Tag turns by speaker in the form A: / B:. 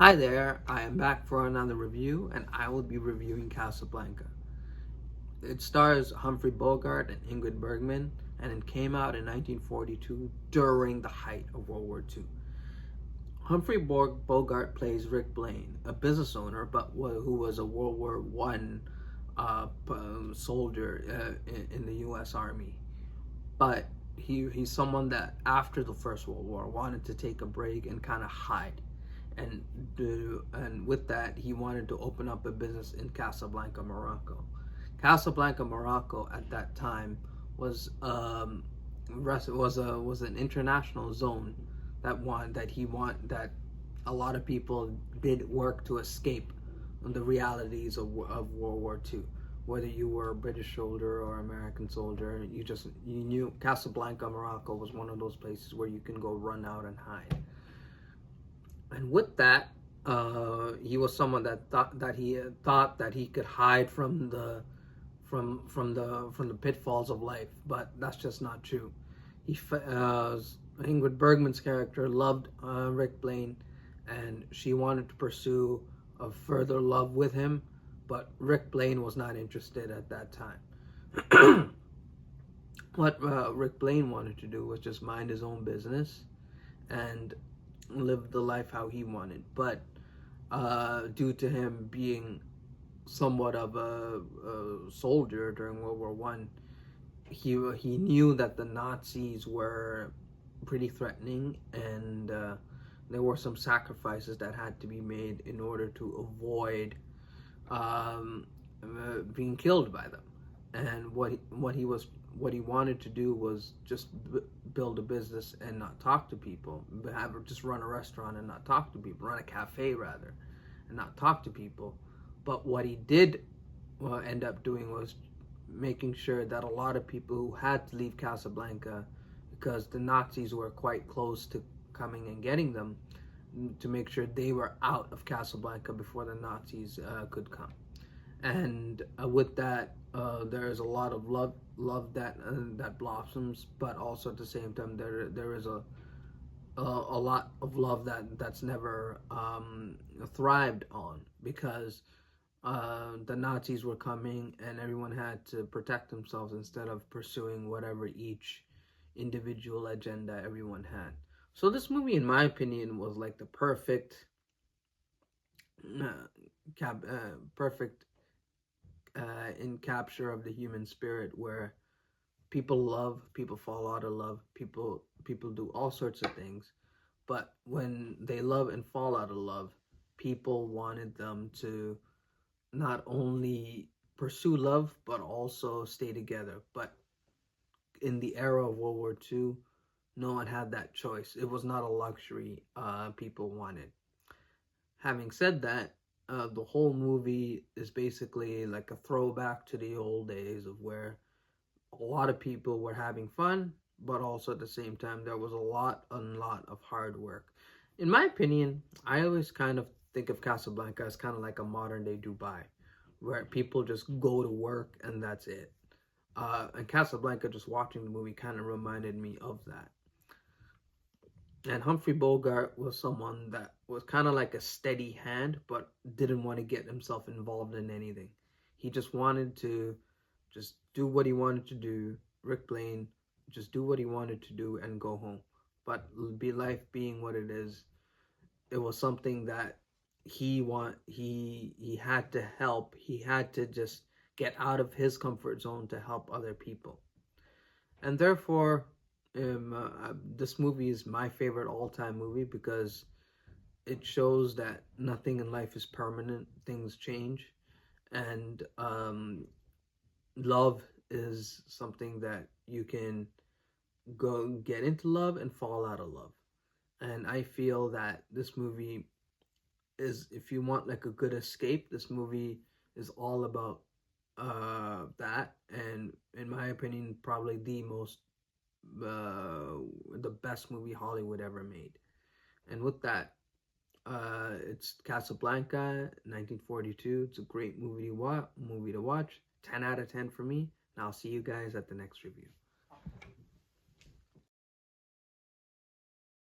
A: Hi there, I am back for another review and I will be reviewing Casablanca. It stars Humphrey Bogart and Ingrid Bergman and it came out in 1942 during the height of World War II. Humphrey Bogart plays Rick Blaine, a business owner who was a World War One soldier in the U.S. Army. But he's someone that after the First World War wanted to take a break and kind of hide, and with that he wanted to open up a business in Casablanca, Morocco. Casablanca, Morocco at that time was an international zone that a lot of people did work to escape the realities of World War II. Whether you were a British soldier or American soldier, you knew Casablanca, Morocco was one of those places where you can go run out and hide. And with that, he was someone that thought that he could hide from the pitfalls of life, but that's just not true. Ingrid Bergman's character loved Rick Blaine, and she wanted to pursue a further love with him, but Rick Blaine was not interested at that time. What Rick Blaine wanted to do was just mind his own business and live the life how he wanted. But due to him being somewhat of a soldier during World War One, he knew that the Nazis were pretty threatening, and there were some sacrifices that had to be made in order to avoid being killed by them. And what he wanted to do was just build a business and not talk to people, just run a restaurant and not talk to people, run a cafe rather, and not talk to people. But what he did end up doing was making sure that a lot of people who had to leave Casablanca because the Nazis were quite close to coming and getting them, to make sure they were out of Casablanca before the Nazis could come. And with that, there is a lot of love that blossoms, but also at the same time there is a lot of love that's never thrived on, because the Nazis were coming and everyone had to protect themselves instead of pursuing whatever each individual agenda everyone had. So this movie, in my opinion, was like the perfect in capture of the human spirit, where people love, people fall out of love, people do all sorts of things, but when they love and fall out of love, people wanted them to not only pursue love but also stay together. But in the era of World War II, no one had that choice. It was not a luxury people wanted. Having said that, the whole movie is basically like a throwback to the old days of where a lot of people were having fun, but also at the same time there was a lot of hard work. In my opinion, I always kind of think of Casablanca as kind of like a modern day Dubai, where people just go to work and that's it. And Casablanca, just watching the movie, kind of reminded me of that. And Humphrey Bogart was someone that was kind of like a steady hand, but didn't want to get himself involved in anything. He just wanted to just do what he wanted to do. Rick Blaine just do what he wanted to do and go home. But be life being what it is, it was something that he had to help. He had to just get out of his comfort zone to help other people. And therefore, this movie is my favorite all-time movie, because it shows that nothing in life is permanent. Things change, and love is something that you can go get into love and fall out of love. And I feel that this movie is, if you want like a good escape, this movie is all about that. And in my opinion, probably the best movie Hollywood ever made. And with that, it's Casablanca, 1942. It's a great movie to watch. 10 out of 10 for me. And I'll see you guys at the next review.